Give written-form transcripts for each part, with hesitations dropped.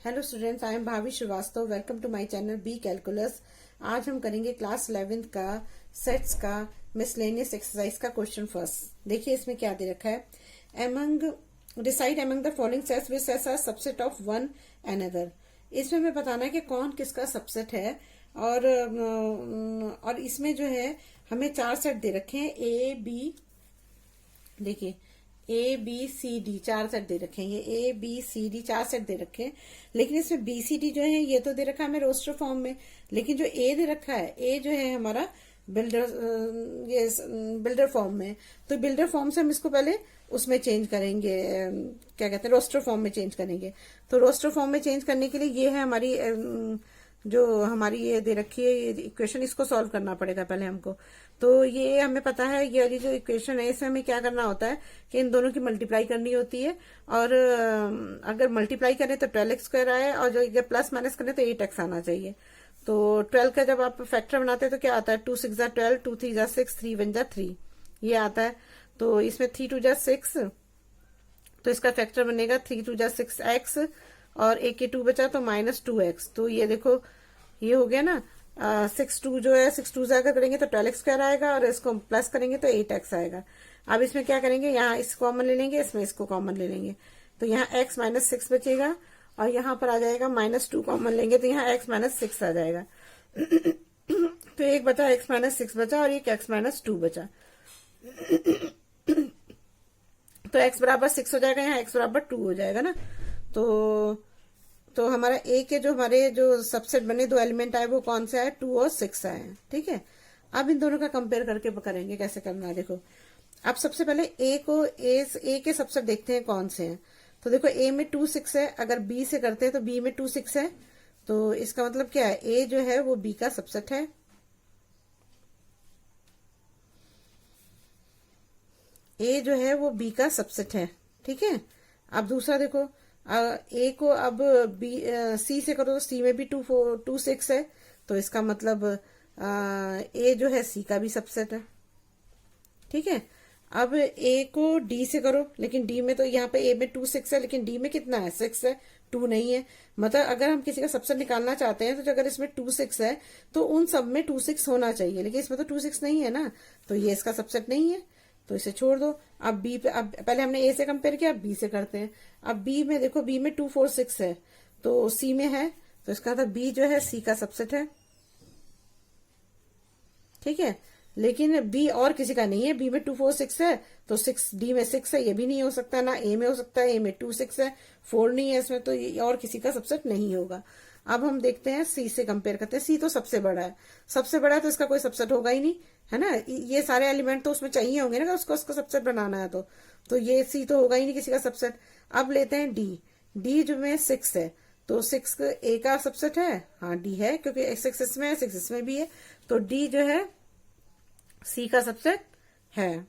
Hello students, I am Bhavi Shrivastava. Welcome to my channel B calculus. आज हम करेंगे class 11th का सेट्स का मिसलेनियस एक्सरसाइज का क्वेश्चन फर्स्ट। देखिए इसमें क्या दे रखा है। Among decide among the following sets which sets are subset of one another. इसमें हमें बताना है कि कौन किसका सबसेट है। और इसमें जो है हमें 4 सेट दे रखे हैं, ए बी, देखिए A B C D 4 set दे रखे हैं। ये A B C D 4 set दे रखे हैं, लेकिन इसमें बी सी डी जो है ये तो दे रखा है हमें रोस्टर फॉर्म में, लेकिन जो ए दे रखा है, ए जो है हमारा बिल्डर फॉर्म में। तो बिल्डर फॉर्म से हम इसको पहले उसमें चेंज करेंगे, क्या कहते हैं, रोस्टर फॉर्म में चेंज करेंगे। तो रोस्टर फॉर्म में चेंज करने के लिए ये है हमारी जो हमारी ये दे रखी है ये इक्वेशन, इसको सॉल्व करना पड़ेगा पहले हमको। तो ये हमें पता है, ये वाली जो इक्वेशन है इसमें हमें क्या करना होता है कि इन दोनों की मल्टीप्लाई करनी होती है। और अगर मल्टीप्लाई करें तो 12x² आए, और जो प्लस माइनस करें तो 8x आना चाहिए। तो 12 का जब आप फैक्टर बनाते हैं तो क्या आता है, 2 6 12, 2 3 6, 3 1 3, ये आता है। तो इसमें 3 2 6, तो इसका फैक्टर बनेगा 3 2 6x, और एक के 2 बचा तो -2x। तो ये देखो ये हो गया ना, 6 2 जो है 6 2 से अगर करेंगे तो 12x² आएगा, और इसको प्लस करेंगे तो 8x आएगा। अब इसमें क्या करेंगे, यहाँ इस कॉमन ले लेंगे, इसमें इसको कॉमन ले लेंगे, तो यहाँ x -6 बचेगा, और यहाँ पर आ जाएगा -2 कॉमन लेंगे तो यहाँ x -6 आ जाएगा। तो एक बचा, x -6 बचा, और एक x -2 बचा। तो x बराबर 6 हो जाएगा, यहाँ x बराबर 2 हो जाएगा ना। तो हमारा ए के जो हमारे जो सबसेट बने, 2 एलिमेंट आए, वो कौन से आए, 2 और 6 आए हैं। ठीक है, अब इन दोनों का कंपेयर करके करेंगे, कैसे करना है देखो। अब सबसे पहले ए के सबसेट देखते हैं कौन से हैं। तो देखो ए में 2 6 है, अगर बी से करते हैं तो बी में 2 6 है, तो इसका मतलब क्या है, ए जो है वो बी का सबसेट है। ए जो है वो बी का सबसेट है। ठीक है, अब दूसरा देखो, ए को अब बी सी से करो तो सी में भी 2 6 है, तो इसका मतलब ए जो है सी का भी सबसेट है। ठीक है, अब ए को डी से करो, लेकिन डी में तो यहाँ पे ए में 2 6 है, लेकिन डी में कितना है, 6 है, 2 नहीं है। मतलब अगर हम किसी का सबसेट निकालना चाहते हैं तो अगर इसमें 2 6 है तो उन सब में 2 6 होना चाहिए, लेकिन इसमें तो 2 6 नहीं है ना, तो ये इसका सबसेट नहीं है, तो इसे छोड़ दो। अब बी पे, अब पहले हमने ए से कंपेयर किया, अब बी से करते हैं। अब बी में देखो, बी में 2 4 6 है, तो सी में है, तो इसका मतलब बी जो है सी का सबसेट है। ठीक है, लेकिन बी और किसी का नहीं है, बी में 2 4 6 है, तो 6 डी में 6 है, ये भी नहीं हो सकता ना, ए में हो सकता है, ए में 2 6 है, 4 नहीं है इसमें, तो ये और किसी का सबसेट नहीं होगा। अब हम देखते हैं सी से कंपेयर करते हैं। सी तो सबसे बड़ा है, सबसे बड़ा है तो इसका कोई सबसेट होगा ही नहीं, है ना। ये सारे एलिमेंट तो उसमें चाहिए होंगे ना, उसको सबसेट बनाना है, तो ये सी तो होगा ही नहीं किसी का सबसेट। अब लेते हैं डी। डी जो में 6 है, तो 6 ए का सबसेट है, हाँ डी है, क्योंकि 6 इसमें है, 6 इसमें भी है, तो डी जो है सी का सबसेट है,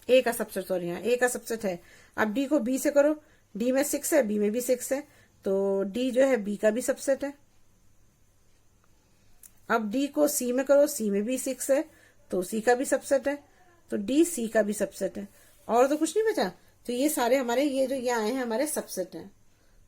ए का सबसेट, सॉरी हाँ ए का सबसेट है। अब डी को बी से करो, डी में 6 है, बी में भी 6 है, तो डी जो है बी का भी सबसेट है। अब डी को सी में करो, सी में भी 6 है, तो सी का भी सबसेट है, तो डी सी का भी सबसेट है, और तो कुछ नहीं बचा। तो ये सारे हमारे, ये जो ये आए हैं हमारे सबसेट हैं।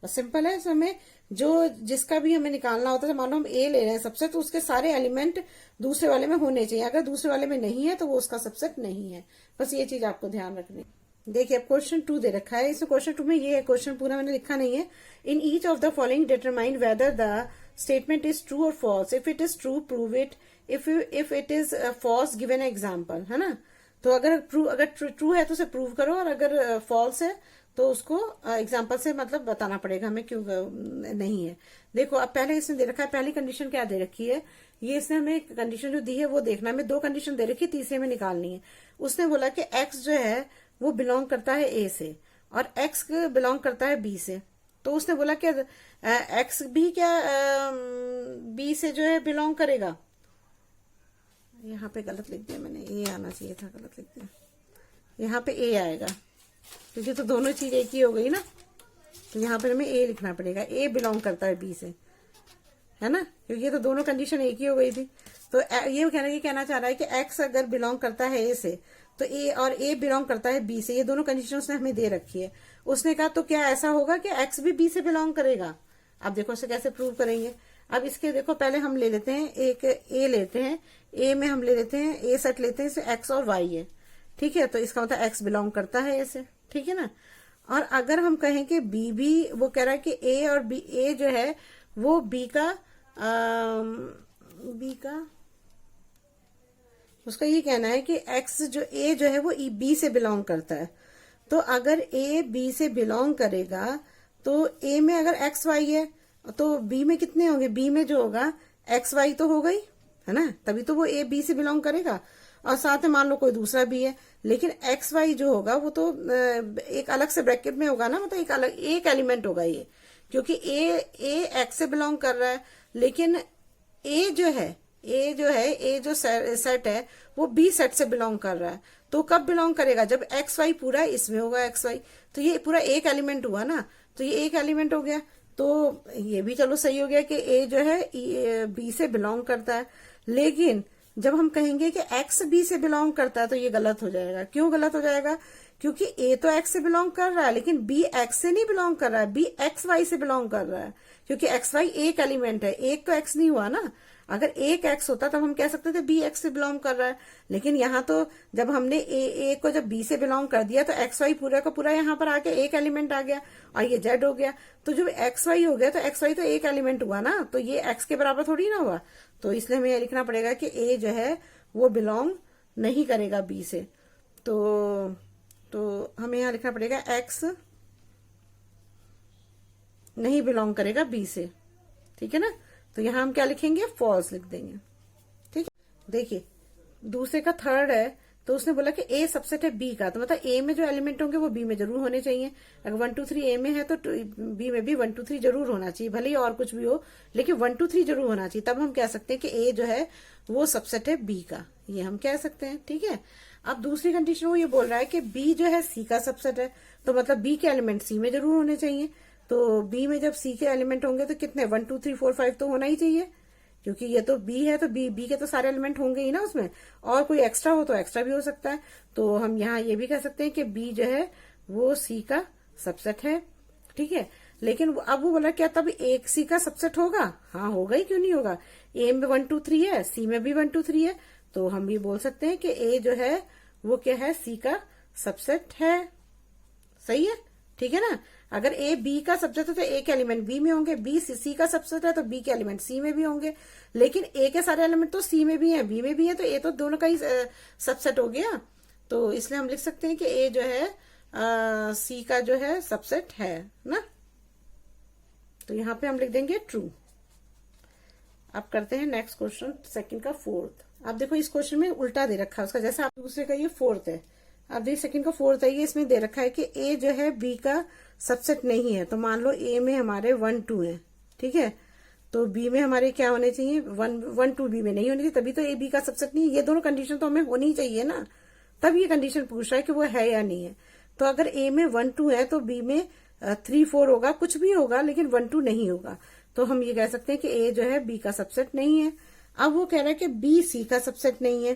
बस सिंपल है। हमें जो जिसका भी हमें निकालना होता है, मान लो हम ए ले रहे हैं सबसेट, तो उसके सारे एलिमेंट दूसरे वाले में होने चाहिए, अगर दूसरे वाले में नहीं है तो वो उसका सबसेट नहीं है। बस ये चीज आपको ध्यान रखनी। देखिए अब क्वेश्चन 2 दे रखा है, इसमें क्वेश्चन 2 में ये है, क्वेश्चन पूरा मैंने लिखा नहीं है। In each of the following determine whether the statement is true और false, if it is true prove it, if it is false given example, है ना। तो अगर ट्रू है तो उसे प्रूव करो, और अगर फॉल्स है तो उसको एग्जाम्पल से मतलब बताना पड़ेगा हमें क्यों नहीं है। देखो अब पहले इसने दे रखा है, पहली कंडीशन क्या दे रखी है, ये इसने हमें कंडीशन जो दी है वो देखना है। हमें 2 कंडीशन दे रखी है, तीसरे में निकालनी है। उसने बोला कि एक्स जो है वो बिलोंग करता है ए से, और एक्स बिलोंग करता है बी से। तो उसने बोला कि एक्स भी क्या बी से जो है बिलोंग करेगा। यहाँ पे गलत लिख दिया मैंने, ए आना चाहिए था, गलत लिख दिया, यहाँ पे ए आएगा, क्योंकि तो दोनों चीज एक ही हो गई ना, तो यहाँ पर हमें ए लिखना पड़ेगा। ए बिलोंग करता है बी से, है ना, क्योंकि ये तो दोनों कंडीशन एक ही हो गई थी। तो ये कहना चाह रहा है कि एक्स अगर बिलोंग करता है ए से, तो ए और ए बिलोंग करता है बी से, ये दोनों कंडीशन उसने हमें दे रखी है। उसने कहा तो क्या ऐसा होगा कि एक्स भी बी से बिलोंग करेगा? अब देखो इसे कैसे प्रूव करेंगे। अब इसके देखो पहले हम ले लेते हैं एक ए लेते हैं, ए में हम ले लेते हैं ए सेट लेते हैं, इसे एक्स और वाई है, ठीक है, तो इसका मतलब एक्स बिलोंग करता है ऐसे, ठीक है ना। और अगर हम कहें कि बी भी, वो कह रहा है कि ए और बी, ए जो है वो बी का उसका ये कहना है कि एक्स जो ए जो है वो बी से बिलोंग करता है। तो अगर ए बी से बिलोंग करेगा तो ए में अगर एक्स वाई है तो बी में कितने होंगे? बी में जो होगा एक्स वाई तो होगा ही, है ना, तभी तो वो ए बी से बिलोंग करेगा। और साथ में मान लो कोई दूसरा बी है, लेकिन एक्स वाई जो होगा वो तो एक अलग से ब्रैकेट में होगा ना, मतलब एक अलग एक एलिमेंट होगा ये, क्योंकि ए एक्स से बिलोंग कर रहा है, लेकिन ए जो सेट है वो बी सेट से बिलोंग कर रहा है। तो कब बिलोंग करेगा? जब एक्स वाई पूरा इसमें होगा एक्स वाई, तो ये पूरा एक एलिमेंट हुआ ना, तो ये एक एलिमेंट हो गया। तो ये भी चलो सही हो गया कि ए जो है बी से बिलोंग करता है। लेकिन जब हम कहेंगे कि एक्स बी से बिलोंग करता है तो ये गलत हो जाएगा। क्यों गलत हो जाएगा? क्योंकि ए तो एक्स से बिलोंग कर रहा है, लेकिन बी एक्स से नहीं बिलोंग कर रहा है, बी एक्स वाई से बिलोंग कर रहा है, क्योंकि एक्स वाई एक एलिमेंट है, एक तो एक्स नहीं हुआ ना। अगर एक एक्स होता तब हम कह सकते थे बी एक्स से बिलोंग कर रहा है, लेकिन यहाँ तो जब हमने ए को जब बी से बिलोंग कर दिया तो एक्स वाई पूरा का पूरा यहाँ पर आके एक एलिमेंट आ गया और ये जेड हो गया। तो जब एक्स वाई हो गया तो एक्स वाई तो एक एलिमेंट हुआ ना, तो ये एक्स के बराबर थोड़ी ना हुआ। तो इसलिए हमें लिखना पड़ेगा कि ए जो है वो बिलोंग नहीं करेगा बी से। तो हमें यहाँ लिखना पड़ेगा एक्स नहीं बिलोंग करेगा बी से, ठीक है ना। तो यहां हम क्या लिखेंगे? फॉल्स लिख देंगे, ठीक है। देखिए दूसरे का थर्ड है, तो उसने बोला कि ए सबसेट है बी का, तो मतलब ए में जो एलिमेंट होंगे वो बी में जरूर होने चाहिए। अगर 1 2 3 ए में है तो बी में भी 1 2 3 जरूर होना चाहिए, भले ही और कुछ भी हो, लेकिन 1 2 3 जरूर होना चाहिए। तब हम कह सकते हैं कि ए जो है वो सबसेट है बी का, ये हम कह सकते हैं, ठीक है। अब दूसरी कंडीशन वो ये बोल रहा है कि बी जो है सी का सबसेट है, तो मतलब बी के एलिमेंट सी में जरूर होने चाहिए। तो बी में जब सी के एलिमेंट होंगे तो कितने? 1 2 3 4 5 तो होना ही चाहिए, क्योंकि ये तो बी है तो बी के तो सारे एलिमेंट होंगे ही ना उसमें, और कोई एक्स्ट्रा हो तो एक्स्ट्रा भी हो सकता है। तो हम यहाँ ये भी कह सकते हैं कि बी जो है वो सी का सबसेट है, ठीक है। लेकिन अब वो बोला क्या तब एक सी का सबसेट होगा? हाँ होगा ही, क्यों नहीं होगा। ए में 1 2 3 है, सी में भी 1 2 3 है, तो हम ये बोल सकते हैं कि ए जो है वो क्या है? सी का सबसेट है, सही है, ठीक है ना। अगर ए बी का सबसेट है तो ए के एलिमेंट बी में होंगे, बी सी का सबसेट है तो बी के एलिमेंट सी में भी होंगे, लेकिन ए के सारे एलिमेंट तो सी में भी हैं बी में भी है, तो ए तो दोनों का ही सबसेट हो गया। तो इसलिए हम लिख सकते हैं कि ए जो है सी का जो है सबसेट है ना। तो यहां पे हम लिख देंगे ट्रू। अब करते हैं नेक्स्ट क्वेश्चन, सेकंड का फोर्थ। अब देखो इस क्वेश्चन में उल्टा दे रखा है उसका, जैसा आप दूसरे का ये फोर्थ है, अब देखिए सेकंड का फोर्थ है, ये इसमें दे रखा है कि ए जो है बी का सबसेट नहीं है। तो मान लो ए में हमारे 1 2 है, ठीक है, तो बी में हमारे क्या होने चाहिए? 1 2 बी में नहीं होनी चाहिए, तभी तो ए बी का सबसेट नहीं है। ये दोनों कंडीशन तो हमें होनी चाहिए ना, तब ये कंडीशन पूछ रहा है कि वो है या नहीं है। तो अगर ए में 1 2 है तो बी में 3 4 होगा, कुछ भी होगा, लेकिन 1 2 नहीं होगा। तो हम ये कह सकते हैं कि ए जो है बी का सबसेट नहीं है। अब वो कह रहा है कि बी सी का सबसेट नहीं है,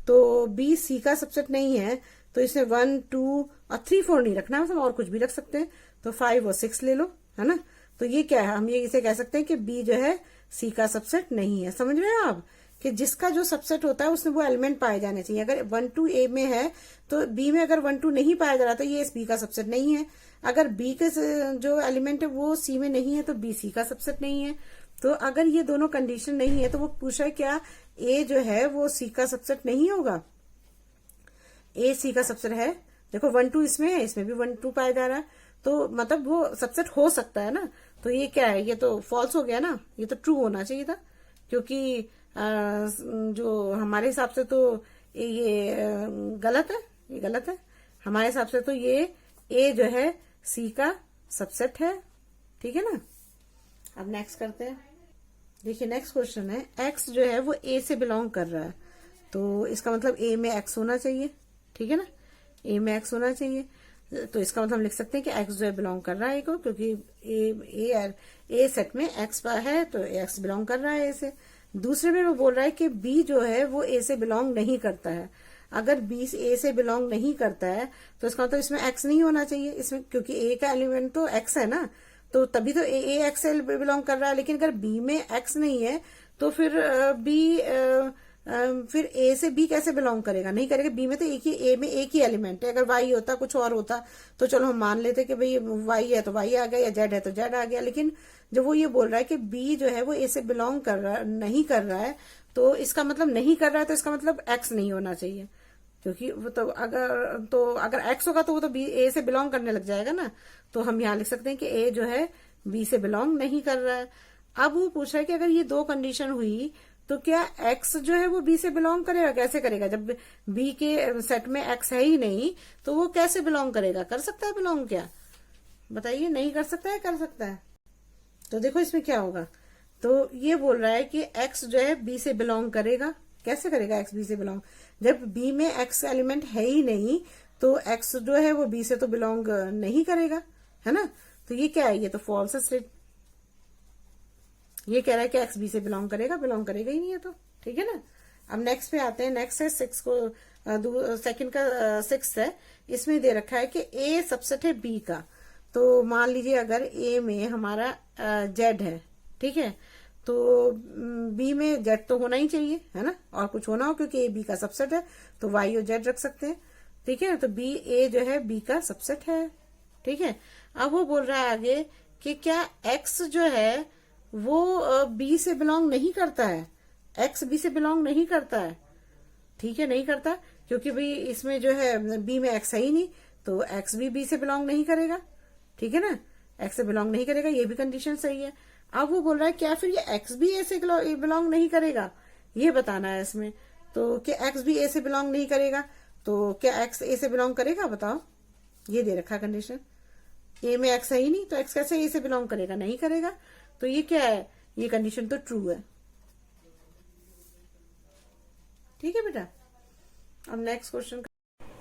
तो बी सी का सबसेट नहीं है तो इसमें 1 2 और 3 4 नहीं रखना, मतलब और कुछ भी रख सकते हैं, तो 5 और 6 ले लो, है ना। तो ये क्या है? हम ये इसे कह सकते हैं कि बी जो है सी का सबसेट नहीं है। समझ रहे हैं आप कि जिसका जो सबसेट होता है उसमें वो एलिमेंट पाए जाने चाहिए। अगर 1 2 ए में है तो बी में अगर 1 2 नहीं पाया जा रहा तो ये इस बी का सबसेट नहीं है। अगर बी के जो एलिमेंट है वो सी में नहीं है तो बी सी का सबसेट नहीं है। तो अगर ये दोनों कंडीशन नहीं है तो वो पूछा क्या ए जो है वो सी का सबसेट नहीं होगा? ए सी का सबसेट है। देखो 1 2 इसमें है, इसमें भी 1 2 पाया जा रहा है, तो मतलब वो सबसेट हो सकता है ना। तो ये क्या है? ये तो फॉल्स हो गया ना, ये तो ट्रू होना चाहिए था, क्योंकि जो हमारे हिसाब से तो ये गलत है, ये गलत है हमारे हिसाब से। तो ये ए जो है सी का सबसेट है, ठीक है ना। अब नेक्स्ट करते हैं। देखिए नेक्स्ट क्वेश्चन है, एक्स जो है वो ए से बिलोंग कर रहा है, तो इसका मतलब ए में एक्स होना चाहिए, ठीक है ना, ए में एक्स होना चाहिए। तो इसका मतलब हम लिख सकते हैं कि एक्स जो है बिलोंग कर रहा है ए को, क्योंकि ए सेट में एक्स है तो एक्स बिलोंग कर रहा है ए से। दूसरे में वो बोल रहा है कि बी जो है वो ए से बिलोंग नहीं करता है। अगर बी ए से बिलोंग नहीं करता है तो इसका मतलब इसमें एक्स नहीं होना चाहिए इसमें, क्योंकि ए का एलिमेंट तो एक्स है ना, तो तभी तो ए एक्स से बिलोंग कर रहा है। लेकिन अगर बी में एक्स नहीं है तो फिर बी फिर ए से बी कैसे बिलोंग करेगा, नहीं करेगा। बी में तो एक ही, ए में एक ही एलिमेंट है। अगर वाई होता, कुछ और होता तो चलो हम मान लेते कि भाई वाई है तो वाई आ गया, या जेड है तो जेड आ गया। लेकिन जब वो ये बोल रहा है कि बी जो है वो ए से बिलोंग कर रहा नहीं कर रहा है, तो इसका मतलब नहीं कर रहा है, तो इसका मतलब एक्स नहीं होना चाहिए, क्योंकि वो तो अगर एक्स होगा तो वो तो बी ए से बिलोंग करने लग जाएगा ना। तो हम यहाँ लिख सकते हैं कि ए जो है बी से बिलोंग नहीं कर रहा है। अब वो पूछ रहा है कि अगर ये दो कंडीशन हुई तो क्या एक्स जो है वो बी से बिलोंग करेगा, कैसे करेगा? जब बी के सेट में एक्स है ही नहीं तो वो कैसे बिलोंग करेगा? कर सकता है बिलोंग क्या? बताइए, नहीं कर सकता है, कर सकता है? तो देखो इसमें क्या होगा। तो ये बोल रहा है कि एक्स जो है बी से बिलोंग करेगा। कैसे करेगा एक्स बी से बिलोंग? जब बी में एक्स एलिमेंट है ही नहीं तो एक्स जो है वो बी से तो बिलोंग नहीं करेगा, है ना। तो ये क्या है? ये तो फॉल्स स्टेट। ये कह रहा है कि एक्स बी से बिलोंग करेगा ही नहीं है तो, ठीक है ना। अब नेक्स्ट पे आते हैं। नेक्स्ट है 6 को सेकंड का 6 है। इसमें दे रखा है कि ए सबसेट है बी का। तो मान लीजिए अगर ए में हमारा जेड है, ठीक है, तो बी में जेड तो होना ही चाहिए, है ना, और कुछ होना हो, क्योंकि ए बी का सबसेट है तो वाई और जेड रख सकते हैं, ठीक है। तो बी ए जो है बी का सबसेट है, ठीक है। अब वो बोल रहा है आगे कि क्या एक्स जो है वो बी से बिलोंग नहीं करता है? एक्स बी से बिलोंग नहीं करता है, ठीक है, नहीं करता, क्योंकि भाई इसमें जो है बी में एक्स है ही नहीं, तो एक्स भी बी से बिलोंग नहीं करेगा, ठीक है ना, एक्स से बिलोंग नहीं करेगा, ये भी कंडीशन सही है। अब वो बोल रहा है क्या फिर ये एक्स भी ए से बिलोंग नहीं करेगा, ये बताना है इसमें। तो क्या एक्स भी ए से बिलोंग नहीं करेगा, तो क्या एक्स ए से बिलोंग करेगा? बताओ, ये दे रखा कंडीशन। ए में एक्स है ही नहीं तो एक्स कैसे ए से बिलोंग करेगा? नहीं करेगा। तो ये क्या है? ये कंडीशन तो ट्रू है, ठीक है बेटा। अब नेक्स्ट क्वेश्चन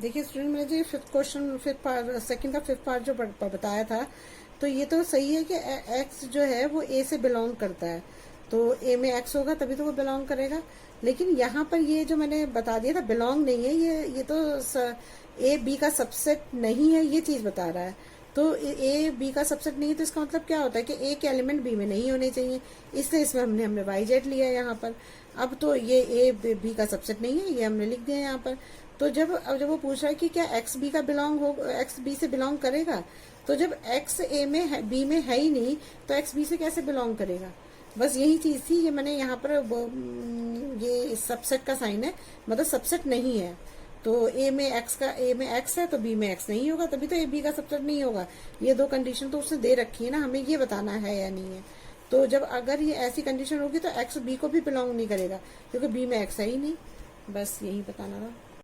देखिए स्टूडेंट, मैंने जो फिफ्थ क्वेश्चन सेकंड का फिफ्थ पार्ट जो बताया था, तो ये तो सही है कि एक्स जो है वो ए से बिलोंग करता है, तो ए में एक्स होगा तभी तो वो बिलोंग करेगा। लेकिन यहाँ पर ये जो मैंने बता दिया था बिलोंग नहीं है, ये तो ए बी का सबसेट नहीं है, ये चीज बता रहा है। तो ए बी का सबसेट नहीं है तो इसका मतलब क्या होता है कि ए के एलिमेंट बी में नहीं होने चाहिए, इसलिए इसमें हमने वाई जेड लिया है यहाँ पर। अब तो ये ए बी का सबसेट नहीं है, ये हमने लिख दिया यहाँ पर। तो जब वो पूछ रहा है कि क्या एक्स बी का बिलोंग हो, एक्स बी से बिलोंग करेगा, तो जब एक्स ए में है, बी में है ही नहीं तो एक्स बी से कैसे बिलोंग करेगा? बस यही चीज थी, ये मैंने यहाँ पर ये सबसेट का साइन है, मतलब सबसेट नहीं है। तो ए में एक्स है तो बी में एक्स नहीं होगा, तभी तो ए बी का सबसेट नहीं होगा। ये दो कंडीशन तो उसने दे रखी है ना, हमें ये बताना है या नहीं है। तो जब अगर ये ऐसी कंडीशन होगी तो एक्स बी को भी बिलोंग नहीं करेगा, क्योंकि बी में एक्स है ही नहीं। बस यही बताना था।